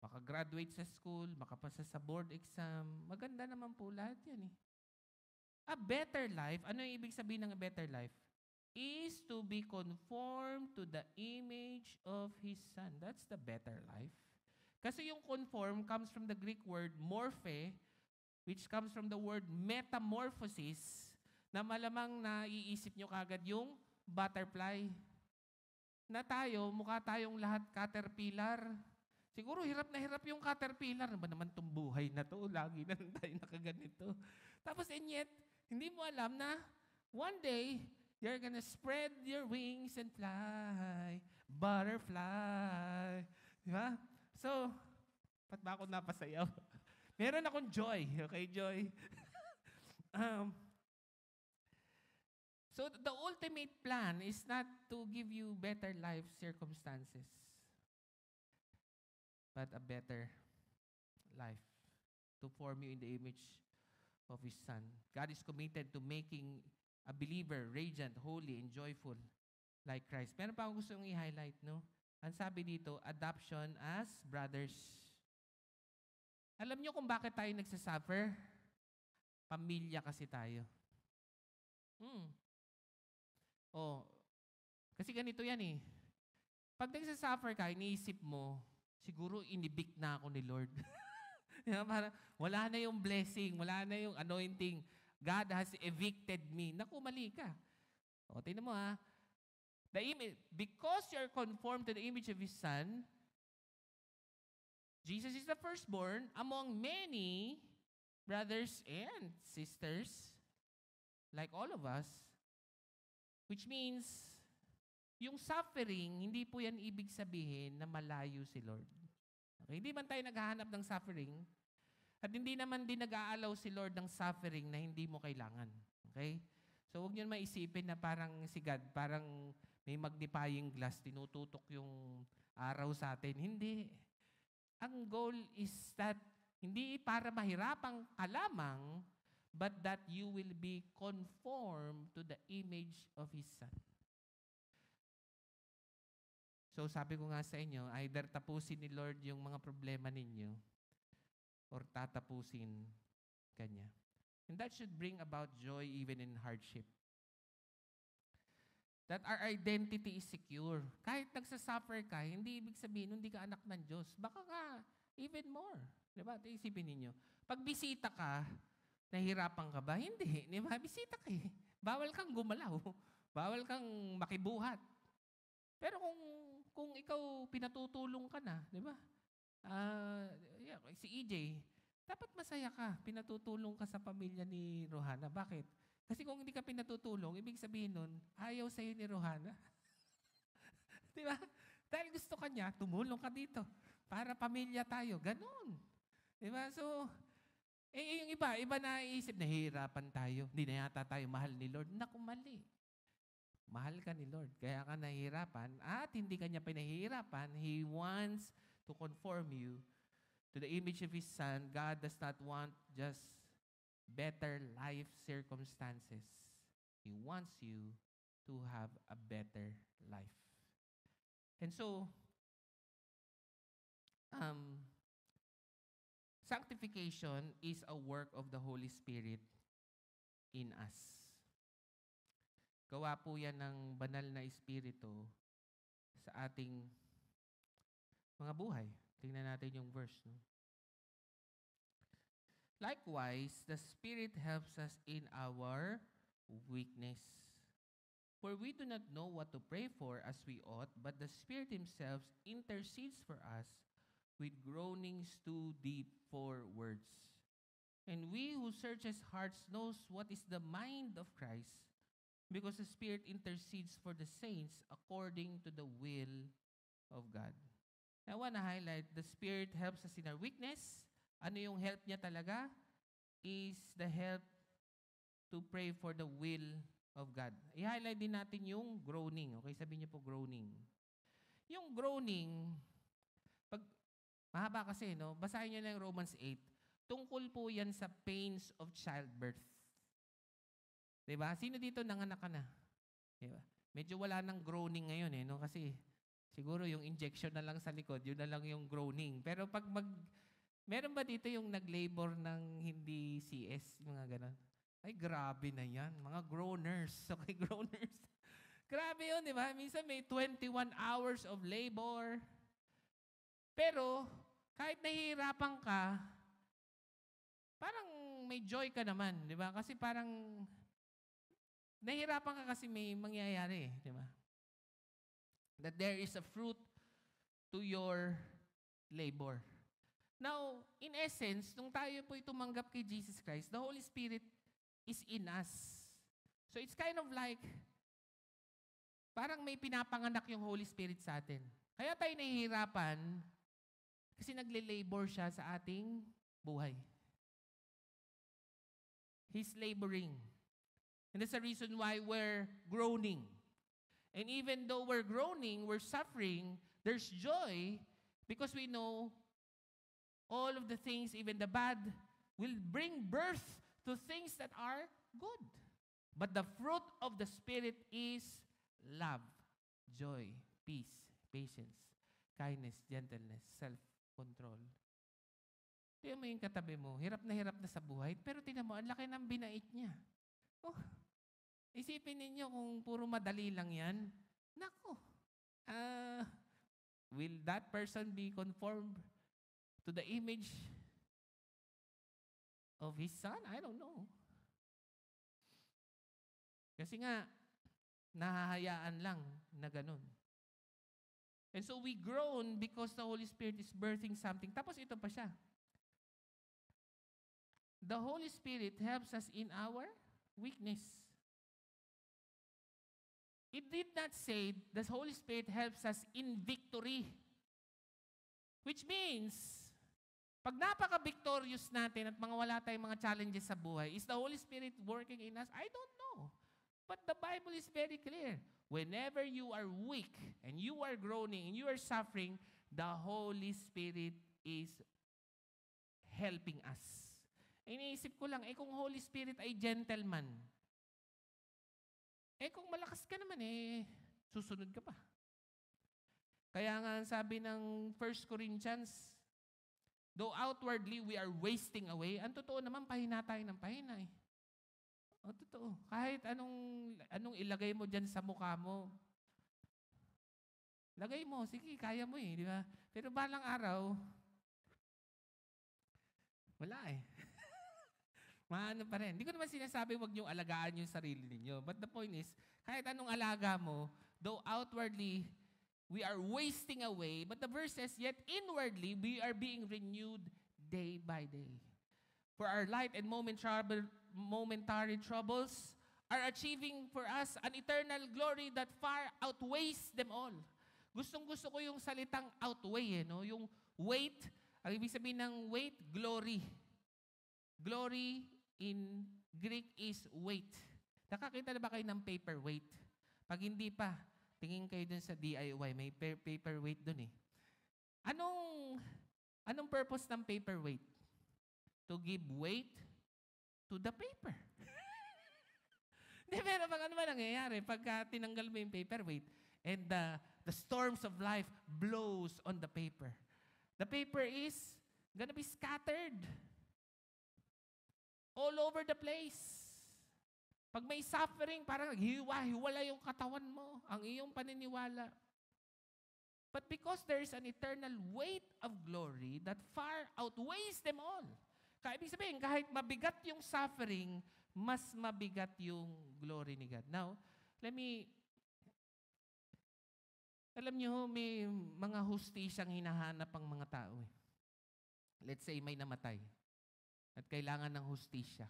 makagraduate sa school, makapasa sa board exam. Maganda naman po lahat yan eh. A better life, ano yung ibig sabihin ng a better life? Is to be conformed to the image of His Son. That's the better life. Kasi yung conform comes from the Greek word morphe, which comes from the word metamorphosis, na malamang naiisip nyo kagad yung butterfly. Na tayo, mukha tayong lahat caterpillar. Siguro hirap na hirap yung caterpillar. Ano ba naman itong buhay na to? Lagi na lang tayo nakaganito. Tapos and yet, hindi mo alam na one day, you're gonna spread your wings and fly. Butterfly. Diba? So, ba't ba ako napasayaw? Meron akong joy. Okay, joy? So, the ultimate plan is not to give you better life circumstances, but a better life to form you in the image of His Son. God is committed to making a believer radiant, holy, and joyful like Christ. Meron pa akong gusto kong i-highlight, no? Ang sabi dito, adoption as brothers. Alam niyo kung bakit tayo nagsasuffer? Pamilya kasi tayo. Kasi ganito yan eh. Pag nagsasuffer ka, iniisip mo, siguro inibik na ako ni Lord. Para wala na yung blessing, wala na yung anointing. God has evicted me. Naku, mali ka. O, tingnan mo ha. Because you're conformed to the image of His Son, Jesus is the firstborn among many brothers and sisters, like all of us, which means, yung suffering, hindi po yan ibig sabihin na malayo si Lord. Okay? Hindi man tayo naghahanap ng suffering, at hindi naman din nag-aalaw si Lord ng suffering na hindi mo kailangan. Okay? So, huwag niyo maisipin na parang si God, parang may magnifying glass, tinututok yung araw sa atin. Hindi. Ang goal is that hindi para mahirapan ka lamang, but that you will be conformed to the image of His Son. So sabi ko nga sa inyo, either tapusin ni Lord yung mga problema ninyo or tatapusin kanya. And that should bring about joy even in hardship. That our identity is secure. Kahit nagsasuffer ka, hindi ibig sabihin hindi ka anak ng Diyos. Baka nga, even more. Diba? Isipin ninyo. Pag bisita ka, nahihirapan ka ba? Hindi. Diba? Bisita ka eh. Bawal kang gumalaw. Bawal kang makibuhat. Pero kung ikaw pinatutulong ka na, di ba? Si EJ, dapat masaya ka. Pinatutulong ka sa pamilya ni Rohana. Bakit? Kasi kung hindi ka pinatutulong, ibig sabihin nun, ayaw sa'yo ni Rohana. Di ba? Dahil gusto ka niya, tumulong ka dito. Para pamilya tayo. Ganon. Di ba? So, yung iba naisip, nahihirapan tayo. Hindi na yata tayo mahal ni Lord. Naku, mali. Mahal ka ni Lord. Kaya ka nahihirapan at hindi ka niya pinahihirapan. He wants to conform you to the image of His Son. God does not want just better life circumstances. He wants you to have a better life. And so, sanctification is a work of the Holy Spirit in us. Gawa po yan ng banal na Espiritu sa ating mga buhay. Tingnan natin yung verse. No? Likewise, the Spirit helps us in our weakness. For we do not know what to pray for as we ought, but the Spirit Himself intercedes for us with groanings too deep for words. And we who searches hearts knows what is the mind of Christ, because the Spirit intercedes for the saints according to the will of God. I want to highlight, the Spirit helps us in our weakness. Ano yung help niya talaga? Is the help to pray for the will of God. I-highlight din natin yung groaning. Okay, sabihin niyo po groaning. Yung groaning, pag mahaba kasi, no? Basahin niyo na yung Romans 8. Tungkol po yan sa pains of childbirth. Diba? Sino dito nanganak ka na? Diba? Medyo wala nang groaning ngayon eh, no? Kasi siguro yung injection na lang sa likod, yun na lang yung groaning. Pero pag meron ba dito yung nag-labor ng hindi CS, mga ganon? Ay, grabe na yan. Mga groaners. Okay, groaners. Grabe yun, di ba? Minsan may 21 hours of labor. Pero, kahit nahihirapan ka, parang may joy ka naman, di ba? Kasi parang, nahihirapan ka kasi may mangyayari, di ba? That there is a fruit to your labor. Now, in essence, nung tayo po'y tumanggap kay Jesus Christ, the Holy Spirit is in us. So it's kind of like, parang may pinapanganak yung Holy Spirit sa atin. Kaya tayo nahihirapan kasi nagle-labor siya sa ating buhay. He's laboring. And that's the reason why we're groaning. And even though we're groaning, we're suffering, there's joy because we know all of the things, even the bad, will bring birth to things that are good. But the fruit of the Spirit is love, joy, peace, patience, kindness, gentleness, self-control. Tingnan mo yung katabi mo, hirap na sa buhay, pero tingnan mo, ang laki ng binait niya. Oh, isipin ninyo kung puro madali lang yan. Nako, will that person be conformed to the image of his son? I don't know. Kasi nga, nahahayaan lang na ganun. And so we groan because the Holy Spirit is birthing something. Tapos ito pa siya. The Holy Spirit helps us in our weakness. It did not say the Holy Spirit helps us in victory. Which means, pag napaka-victorious natin at wala tayong mga challenges sa buhay, is the Holy Spirit working in us? I don't know. But the Bible is very clear. Whenever you are weak and you are groaning and you are suffering, the Holy Spirit is helping us. Iniisip ko lang, kung Holy Spirit ay gentleman, kung malakas ka naman, susunod ka pa. Kaya nga sabi ng 1 Corinthians, though outwardly we are wasting away, ang totoo naman, pahina tayo ng pahina totoo. Kahit anong ilagay mo dyan sa mukha mo, lagay mo, sige, kaya mo di ba? Pero balang araw, wala Maano pa rin. Hindi ko naman sinasabi huwag niyong alagaan yung sarili ninyo. But the point is, kahit anong alaga mo, though outwardly, we are wasting away, but the verse says, yet inwardly, we are being renewed day by day. For our light and momentary troubles are achieving for us an eternal glory that far outweighs them all. Gustong-gusto ko yung salitang outweigh, Yung weight, ang ibig sabihin ng weight, glory. Glory in Greek is weight. Nakakita na ba kayo ng paperweight? Pag hindi pa, tingin kayo dun sa DIY, may paperweight dun Anong purpose ng paperweight? To give weight to the paper. Pero pag ano ba nangyayari? Pagka tinanggal mo yung paperweight and the storms of life blows on the paper, the paper is gonna be scattered all over the place. Pag may suffering, parang hiwa-hiwala yung katawan mo, ang iyong paniniwala. But because there is an eternal weight of glory that far outweighs them all. Kaya ibig sabihin, kahit mabigat yung suffering, mas mabigat yung glory ni God. Now, alam niyo, may mga hustisyang hinahanap ang mga tao. Let's say may namatay at kailangan ng hustisya.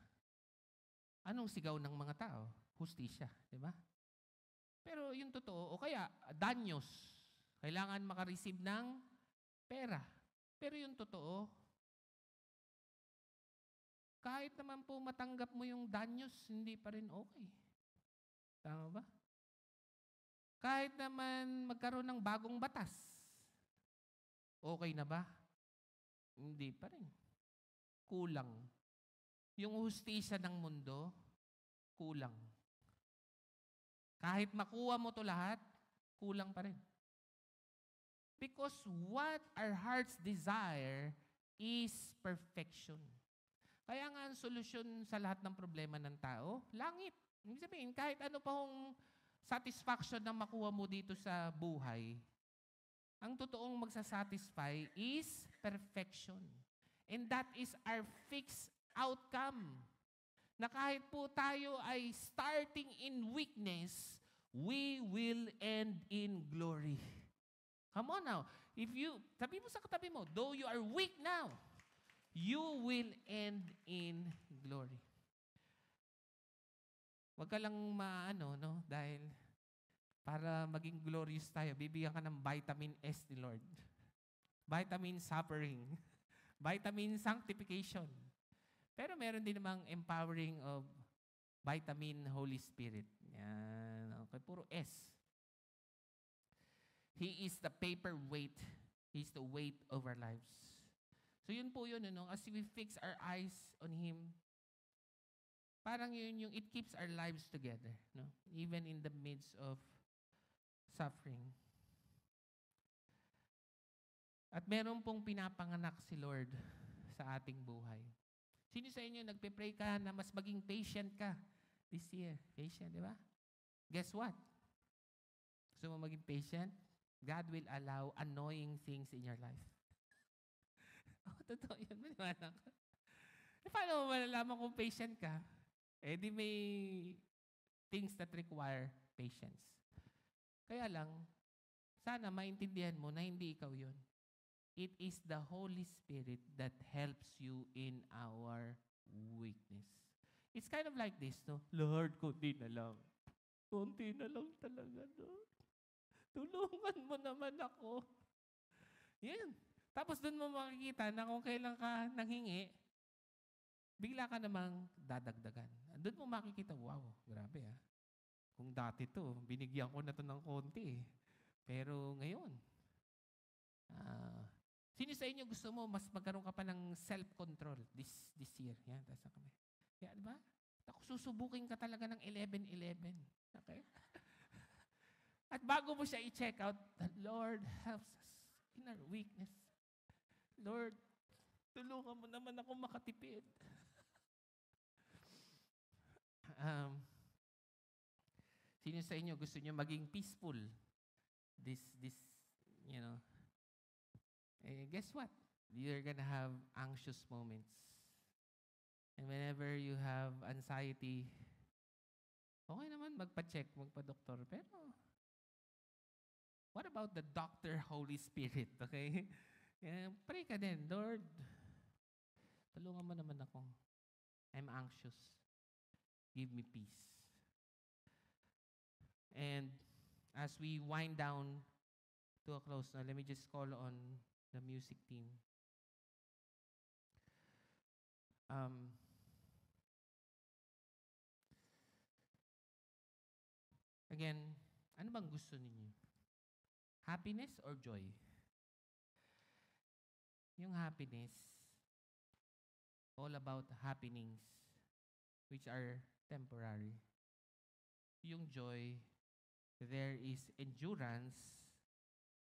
Anong sigaw ng mga tao? Hustisya, di ba? Pero yung totoo, o kaya danyos, kailangan makareceive ng pera. Pero yung totoo, kahit naman po matanggap mo yung danyos, hindi pa rin okay. Tama ba? Kahit naman magkaroon ng bagong batas, okay na ba? Hindi pa rin. Kulang. Yung hustisya ng mundo, kulang. Kahit makuha mo to lahat, kulang pa rin. Because what our hearts desire is perfection. Kaya nga ang solusyon sa lahat ng problema ng tao, langit. Ibig sabihin, kahit ano pa hong satisfaction na makuha mo dito sa buhay, ang totoong magsasatisfy is perfection. And that is our fixed outcome. Na kahit po tayo ay starting in weakness, we will end in glory. Come on now. Sabi mo sa katabi mo, though you are weak now, you will end in glory. Huwag ka lang dahil para maging glorious tayo, bibigyan ka ng vitamin S ni Lord. Vitamin suffering. Vitamin sanctification. Pero meron din namang empowering of vitamin Holy Spirit. Yan. Okay, puro S. He is the paperweight. He is the weight of our lives. So yun po yun, as we fix our eyes on Him, parang yun yung it keeps our lives together, no? Even in the midst of suffering. At meron pong pinapanganak si Lord sa ating buhay. Sino sa inyo nagpe-pray ka na mas maging patient ka this year? Patient, di ba? Guess what? Gusto mo maging patient? God will allow annoying things in your life. Totoo yun. Maniwala ka. Paano mo malalaman kung patient ka? Di may things that require patience. Kaya lang, sana maintindihan mo na hindi ikaw yun. It is the Holy Spirit that helps you in our weakness. It's kind of like this, no? Lord, konti na lang. Konti na lang talaga, Lord. Tulungan mo naman ako. Yan. Tapos doon mo makikita na kung kailan ka nanghingi, bigla ka namang dadagdagan. Doon mo makikita, wow, grabe ah. Kung dati to, binigyan ko na to ng konti. Pero ngayon, sino sa inyo gusto mo mas magkaroon ka pa ng self-control this year? Yan, tasa kami. Kaya, di ba? Ako, susubukin ka talaga ng 11-11. Okay? At bago mo siya i-check out, the Lord helps us in our weakness. Lord, tulungan mo naman ako makatipid. Sino sa inyo gusto niyo maging peaceful? This, guess what? You're gonna have anxious moments. And whenever you have anxiety, okay naman magpa-check, magpa-doktor. Pero, what about the Doctor Holy Spirit? Okay? Pray ka din, Lord, tulungan mo naman ako. I'm anxious. Give me peace. And as we wind down to a close now, let me just call on the music team. Again, ano bang gusto ninyo? Happiness or joy? Yung happiness, all about happenings which are temporary. Yung joy, there is endurance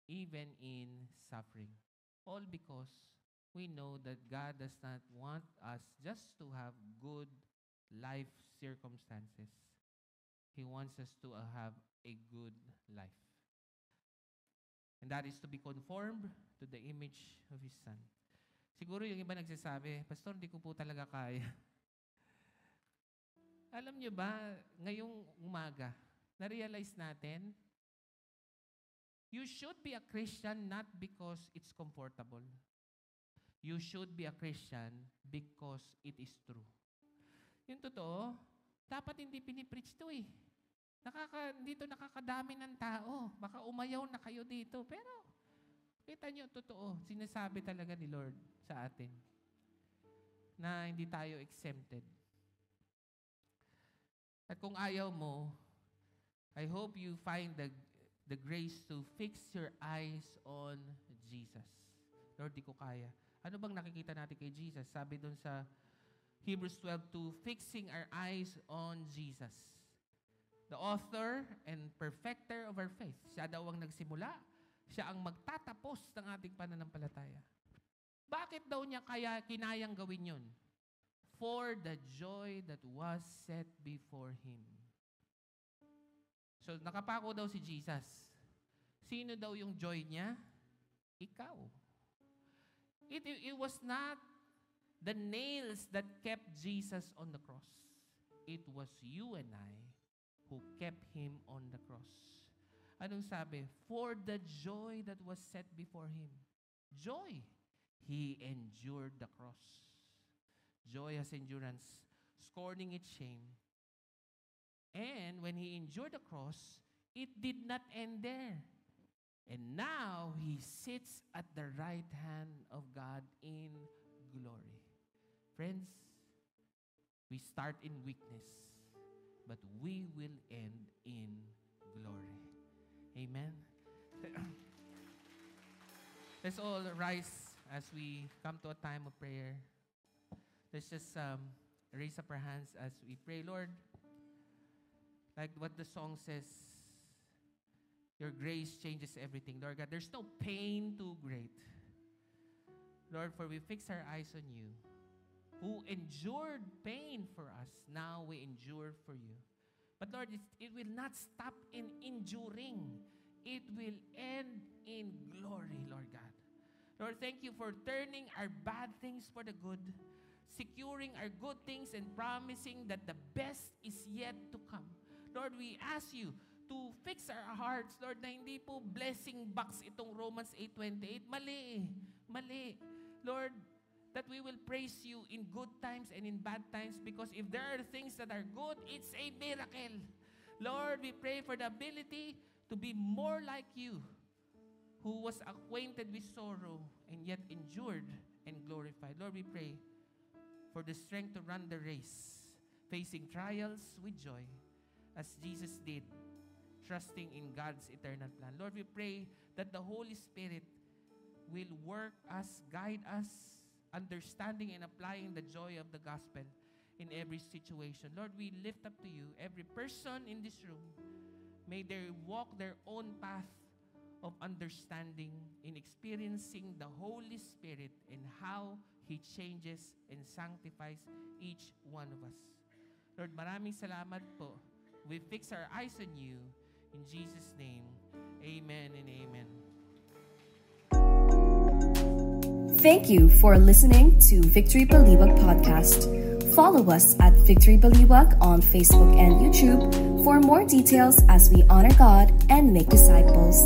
even in suffering. All because we know that God does not want us just to have good life circumstances. He wants us to have a good life. And that is to be conformed to the image of His Son. Siguro yung iba nagsasabi, Pastor, hindi ko po talaga kaya. Alam niyo ba, ngayong umaga, na-realize natin, you should be a Christian not because it's comfortable. You should be a Christian because it is true. Yung totoo, dapat hindi pinipreach to eh. Dito nakakadami ng tao. Baka umayaw na kayo dito. Pero, kita nyo, totoo. Sinasabi talaga ni Lord sa atin na hindi tayo exempted. At kung ayaw mo, I hope you find the grace to fix your eyes on Jesus. Lord, di ko kaya. Ano bang nakikita natin kay Jesus? Sabi dun sa Hebrews 12:2, fixing our eyes on Jesus. The author and perfecter of our faith. Siya daw ang nagsimula. Siya ang magtatapos ng ating pananampalataya. Bakit daw niya kaya kinayang gawin yun? For the joy that was set before Him. So, nakapako daw si Jesus. Sino daw yung joy niya? Ikaw. It was not the nails that kept Jesus on the cross. It was you and I who kept Him on the cross. Anong sabi? For the joy that was set before Him. Joy. He endured the cross. Joy has endurance, scorning its shame. And when He endured the cross, it did not end there. And now He sits at the right hand of God in glory. Friends, we start in weakness, but we will end in glory. Amen? Let's all rise as we come to a time of prayer. Let's just raise up our hands as we pray. Lord, like what the song says, your grace changes everything. Lord God, there's no pain too great. Lord, for we fix our eyes on you, who endured pain for us. Now we endure for you. But Lord, it will not stop in enduring. it will end in glory, Lord God. Lord, thank you for turning our bad things for the good, securing our good things and promising that the best is yet to come. Lord, we ask you to fix our hearts, Lord, na hindi po blessing box itong Romans 8:28. Mali. Lord, that we will praise you in good times and in bad times, because if there are things that are good, it's a miracle. Lord, we pray for the ability to be more like you, who was acquainted with sorrow and yet endured and glorified. Lord, we pray for the strength to run the race, facing trials with joy, as Jesus did, trusting in God's eternal plan. Lord, we pray that the Holy Spirit will work us, guide us, understanding and applying the joy of the gospel in every situation. Lord, we lift up to you every person in this room. May they walk their own path of understanding in experiencing the Holy Spirit and how He changes and sanctifies each one of us. Lord, maraming salamat po. We fix our eyes on you. In Jesus' name, amen and amen. Thank you for listening to Victory Baliwag Podcast. Follow us at Victory Baliwag on Facebook and YouTube for more details as we honor God and make disciples.